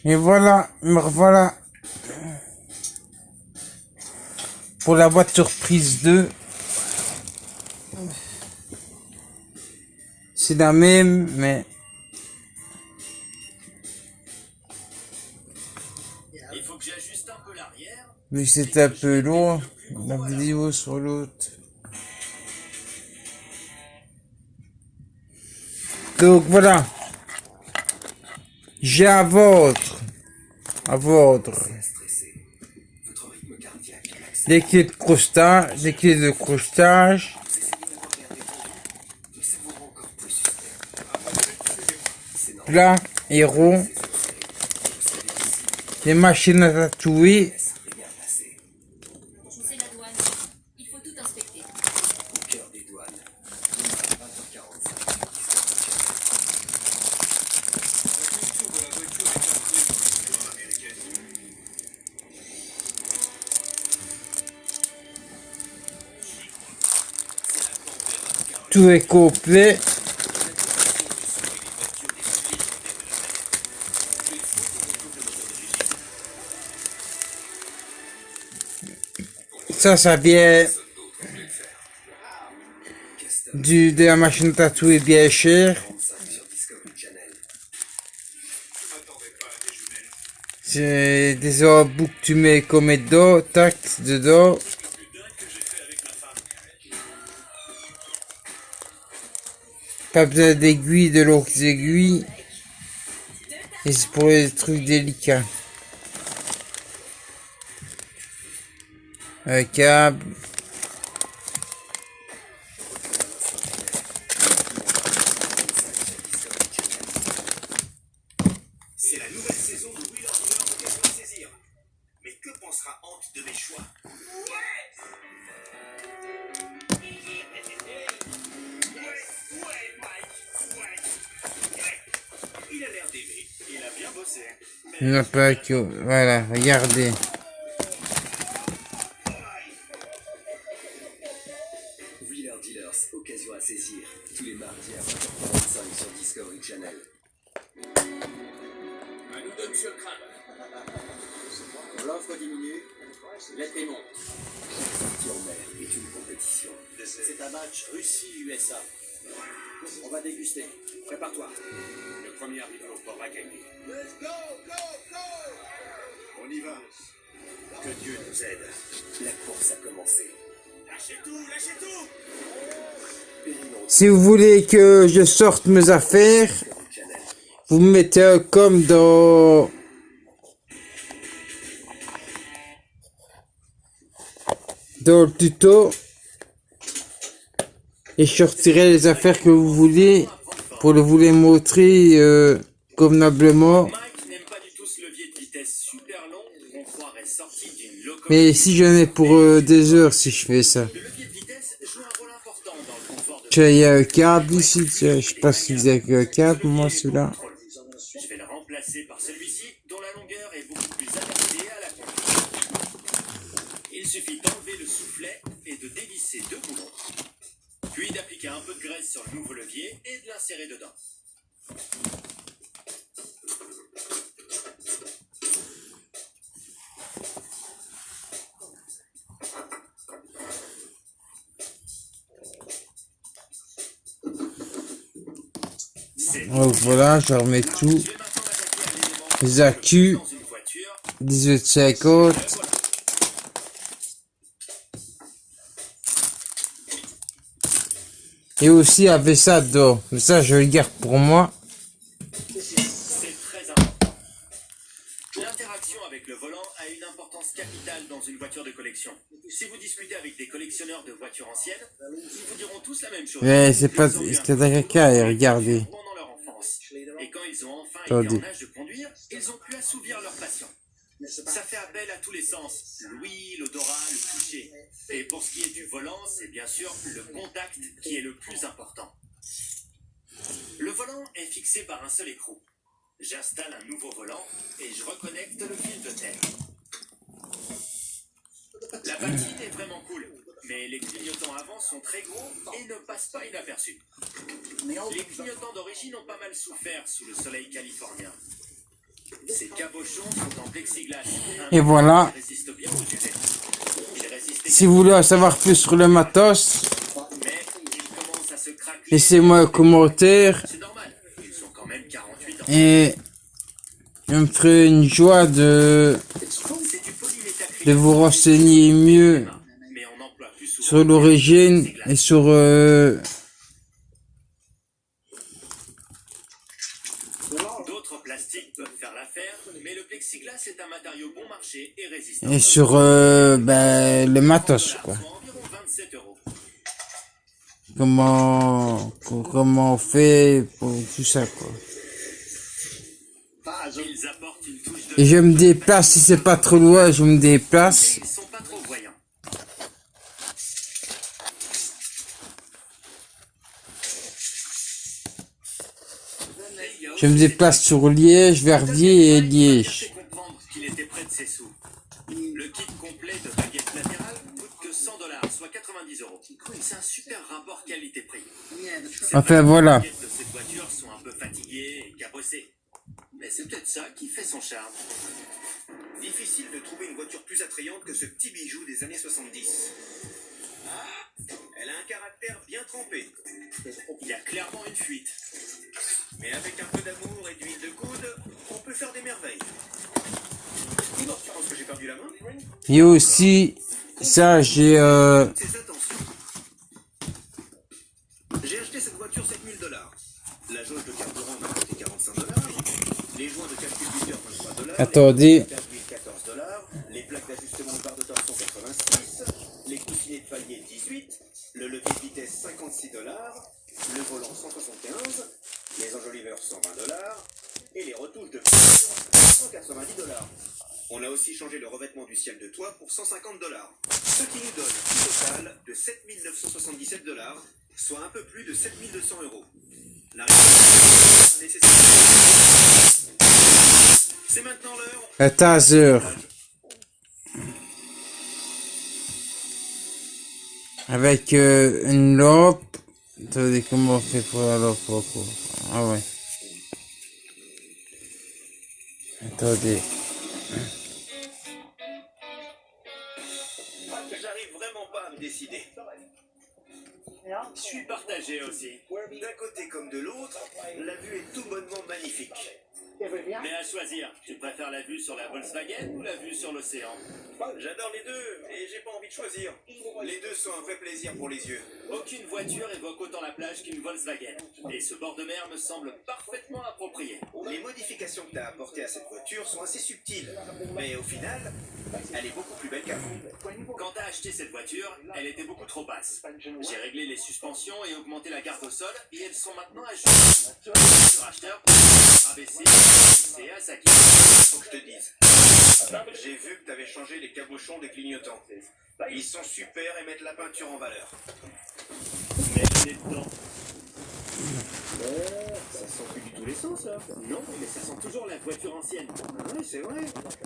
Et voilà, me revoilà pour la voiture prise 2. C'est la même, mais Il faut que j'ajuste un peu l'arrière. vu que c'est un peu lourd, la vidéo sur l'autre. Donc voilà, j'ai à vendre des clés de crochetage, plat et rond, des machines à tatouer, C'est la douane. Il faut tout inspecter. Au cœur des douanes. 20h45. tout est complet. Ça vient de la machine à tatouer bien chère. C'est des embouts que tu mets comme dedans, tac, dedans. Pas besoin d'aiguilles, de longues aiguilles. Et c'est pour les trucs délicats. Un câble. C'est la nouvelle saison de Wheel of Dealer d'occasion à saisir. Mais que pensera Hank de mes choix? Ouais, Mike, ouais. Il a l'air d'aimer. Il a bien bossé. Il n'y en a pas que... Voilà, regardez. Wheeler Dealers, occasion à saisir. Tous les mardis à 20h45 sur Discovery Channel. À nous donne sur le crâne. L'offre diminue. Les paiements. Sortie en mer est une compétition. C'est un match Russie-USA. On va déguster. Prépare-toi. Le premier arrivé au port va gagner. Let's go, go, go! On y va. Que Dieu nous aide. La course a commencé. Lâchez tout, lâchez tout! Si vous voulez que je sorte mes affaires, vous me mettez comme dans le tuto et je sortirai les affaires que vous voulez pour vous les montrer convenablement. Mike n'aime pas du tout ce levier de vitesse super long qu'on croirait sorti d'une locomotive. Mais si j'en ai pour des heures si je fais ça. Le levier de vitesse joue un rôle important dans le confort de Tiens, il y a un câble ici, tiens, je sais pas si vous avez un câble, moi celui-là. Je vais le remplacer par celui-ci dont la longueur est beaucoup plus adaptée à la conduite. Il suffit d'enlever le soufflet et de dévisser deux boulons. Puis d'appliquer un peu de graisse sur le nouveau levier et de l'insérer dedans. Donc voilà, je remets tout. Je vais maintenant m'attaquer à l'élément Les accus, dans une voiture. 1850. Et aussi avec ça dedans. Mais ça, je le garde pour moi. C'est très important. L'interaction avec le volant a une importance capitale dans une voiture de collection. Si vous discutez avec des collectionneurs de voitures anciennes, ils vous diront tous la même chose. Mais c'est pas... Ils ont eu un C'était d'accord, et regardez. pendant leur enfance. Et quand ils ont enfin Attendez. été en âge de conduire, ils ont pu assouvir leur passion. Ça fait appel à tous les sens, l'ouïe, l'odorat, le toucher. Et pour ce qui est du volant, c'est bien sûr le contact qui est le plus important. Le volant est fixé par un seul écrou. J'installe un nouveau volant et je reconnecte le fil de terre. La patine est vraiment cool, mais les clignotants avant sont très gros et ne passent pas inaperçus. Les clignotants d'origine ont pas mal souffert sous le soleil californien. Ces cabochons sont en plexiglas. Et voilà. Résiste bien au duvet. J'ai résisté, Si vous voulez en savoir plus sur le matos, mais ils commencent à se craquer. laissez-moi un commentaire C'est normal. Ils sont quand même 48 ans. et je me ferai une joie de C'est du polymétacryl. vous renseigner mieux Mais on emploie plus souvent sur l'origine et sur d'autres plastiques peuvent faire l'affaire, mais le plexiglas est un matériau bon marché et résistant. le matos, quoi. Soit environ 27 euros. Comment on fait pour tout ça, quoi. Ils apportent une touche de... Et je me déplace, si c'est pas trop loin, je me déplace. Ils sont pas trop voyants. Je me déplace sur Liège, Verviers et Il m'a Liège. fait comprendre qu'il était près de ses sous. Le kit complet de baguettes latérales coûte que 100 $, soit 90 euros. C'est un super rapport qualité-prix. Enfin, voilà. Les baguettes de cette voiture sont un peu fatiguées et cabossées. Mais c'est peut-être ça qui fait son charme. Difficile de trouver une voiture plus attrayante que ce petit bijou des années 70. Ah, elle a un caractère bien trempé. Il y a clairement une fuite. Mais avec un peu d'amour et d'huile de coude, on peut faire des merveilles. Dis-moi, tu penses que j'ai perdu la main? Et aussi, ça, j'ai Ses attentions. J'ai acheté cette voiture 7000 $. La jauge de carburant m'a coûté 45 $. Les joints de calcul buteur 23 $. Attendez. Les plaques d'huile 14 $. Les plaques d'ajustement de barre de torsion 86. Les coussinets de palier 18. Le levier de vitesse 56 $. Le volant 175. Les enjoliveurs 120 $. Et les retouches de peinture 190 $. On a aussi changé le revêtement du ciel de toit pour 150 $. Ce qui nous donne un total de 7 977 $, soit un peu plus de 7 200 euros. La réponse nécessaire. C'est maintenant l'heure. un taser avec une lampe. Attendez, comment on fait pour la lampe encore? Ah ouais. Attendez. J'arrive vraiment pas à me décider. Je suis partagé aussi. D'un côté comme de l'autre, la vue est tout bonnement magnifique. Mais à choisir, tu préfères la vue sur la Volkswagen ou la vue sur l'océan? J'adore les deux, et j'ai pas envie de choisir. Les deux sont un vrai plaisir pour les yeux. Aucune voiture évoque autant la plage qu'une Volkswagen. Et ce bord de mer me semble parfaitement approprié. Les modifications que tu as apportées à cette voiture sont assez subtiles, mais au final, elle est beaucoup plus belle qu'avant. Quand t'as acheté cette voiture, elle était beaucoup trop basse. J'ai réglé les suspensions et augmenté la garde au sol, et elles sont maintenant ajustées. Sur acheteur, ABC, c'est à Saki. Faut que je te dise. J'ai vu que tu avais changé les cabochons des clignotants. Ils sont super et mettent la peinture en valeur. Mais on est dedans. Ça sent plus du tout l'essence, là. Non, mais ça sent toujours la voiture ancienne. Ouais, c'est vrai.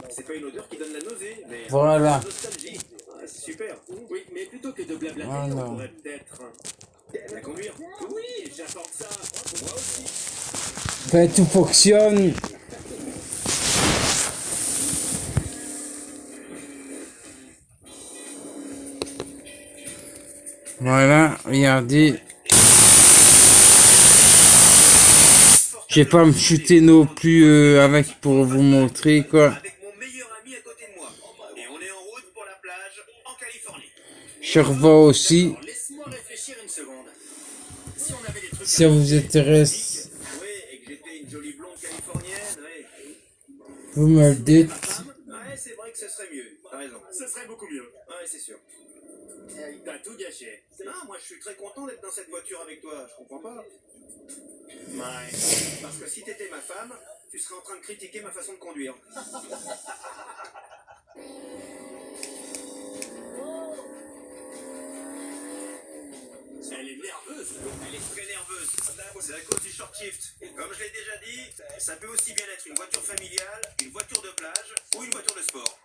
C'est pas une odeur qui donne la nausée, mais Voilà. nostalgie. Ouais, c'est super. Oui, mais plutôt que de blablater, Ah, non. on pourrait peut-être... La conduire. Oui, j'apporte ça. Moi aussi. Enfin, tout fonctionne. Voilà, regardez. Je vais pas me chuter non plus avec pour vous montrer quoi. Avec mon meilleur ami à côté de moi. Et on est en route pour la plage en Californie. Je revois aussi, Alors, laisse-moi réfléchir une seconde. Si on avait des trucs... si ça vous intéresse, Oui, et que j'étais une jolie blonde californienne, oui. vous me le dites. Ouais, c'est vrai que ce serait mieux. T'as raison. Ce serait beaucoup mieux. Ouais, c'est sûr. T'as tout gâché. Ah, moi je suis très content d'être dans cette voiture avec toi, je comprends pas. Ouais. Parce que si t'étais ma femme, tu serais en train de critiquer ma façon de conduire. Elle est nerveuse. Elle est très nerveuse. C'est à cause du short shift. Comme je l'ai déjà dit, ça peut aussi bien être une voiture familiale, une voiture de plage ou une voiture de sport.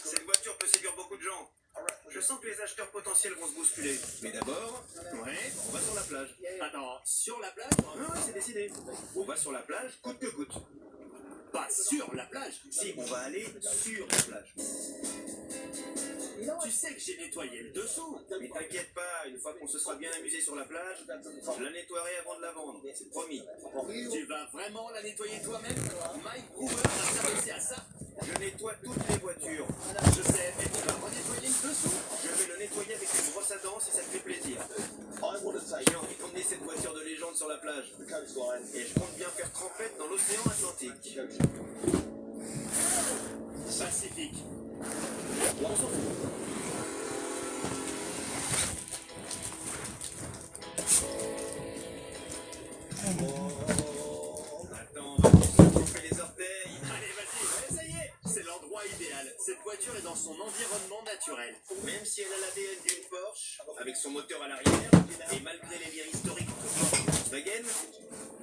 Cette voiture peut séduire beaucoup de gens. Je sens que les acheteurs potentiels vont se bousculer. Mais d'abord, ouais, on va sur la plage. Attends, sur la plage? Ouais, c'est décidé. On va sur la plage, coûte que coûte. Pas sur la plage. Si, on va aller sur la plage. Tu sais que j'ai nettoyé le dessous. Mais t'inquiète pas, une fois qu'on se sera bien amusé sur la plage, je la nettoierai avant de la vendre. C'est promis. Tu vas vraiment la nettoyer toi-même? Mike Brewer va s'abaisser à ça. Je nettoie toutes les voitures. Je sais, mais tu vas renettoyer le dessous. Je vais le nettoyer avec une brosse à dents si ça te fait plaisir. J'ai envie d'emmener cette voiture de légende sur la plage. Et je compte bien faire trempette dans l'océan Atlantique. Pacifique. On s'en fout. Attends, on va tous se chauffer les orteils. Allez, vas-y, ouais, ça y est. C'est l'endroit idéal. Cette voiture est dans son environnement naturel. Même si elle a l'ADN d'une Porsche, avec son moteur à l'arrière, et malgré les liens historiques de Volkswagen,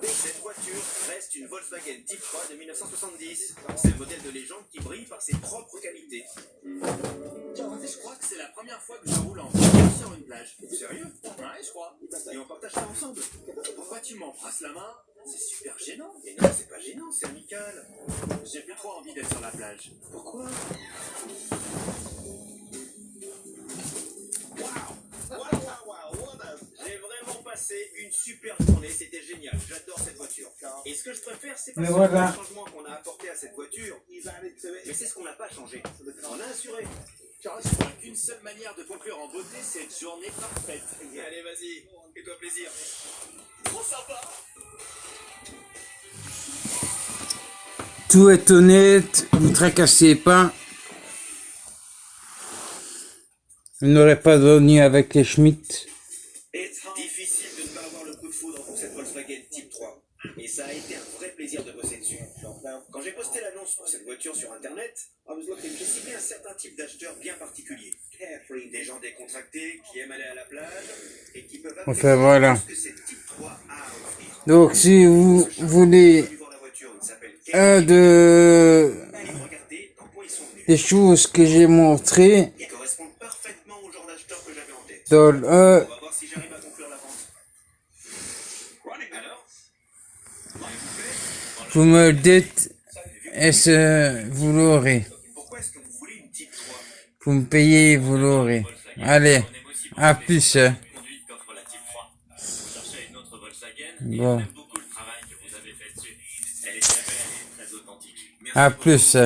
cette voiture reste une Volkswagen Type 3 de 1970. C'est le modèle de légende qui brille par ses propres qualités. Je crois que c'est la première fois que je roule en voiture sur une plage. Sérieux? Ouais, je crois. Et on partage ça ensemble. Pourquoi tu m'embrasses la main? C'est super gênant. Et non, c'est pas gênant, c'est amical. J'ai plus trop envie d'être sur la plage. Pourquoi? J'ai vraiment passé une super journée, c'était génial. J'adore cette voiture. Et ce que je préfère, c'est pas Mais seulement voilà. le changement qu'on a apporté à cette voiture, mais c'est ce qu'on n'a pas changé. On a assuré. Je crois qu'une seule manière de conclure en beauté cette journée parfaite. Allez, vas-y, fais-toi plaisir. Trop sympa. Tout est honnête, vous tracassez pas. Vous n'aurez pas d'ennui avec les Schmitt. Difficile de ne pas avoir le coup de foudre pour cette Volkswagen Type 3. Et ça a été un vrai plaisir de bosser dessus. Quand j'ai posté l'annonce pour cette voiture sur internet, j'ai ciblé un certain type d'acheteurs bien particulier. Des gens décontractés qui aiment aller à la plage et qui peuvent Enfin voilà. ce que cette Type 3 a à offrir. Donc si vous voulez La voiture, il s'appelle un de et regardez dans quoi ils sont venus. des choses que j'ai montrées Ils correspondent parfaitement au genre d'acheteur que j'avais en tête. dans On va voir si j'arrive à conclure la vente. Alors, vous me dites, est-ce vous l'aurez. pourquoi est-ce que vous voulez une Type 3? Vous me payez, vous l'aurez. Allez, à plus. Conduite qu'offre la Type 3. Vous cherchez une autre Volkswagen et Bon. on aime beaucoup le travail que vous avez fait dessus. Elle est très belle et très authentique. À plus.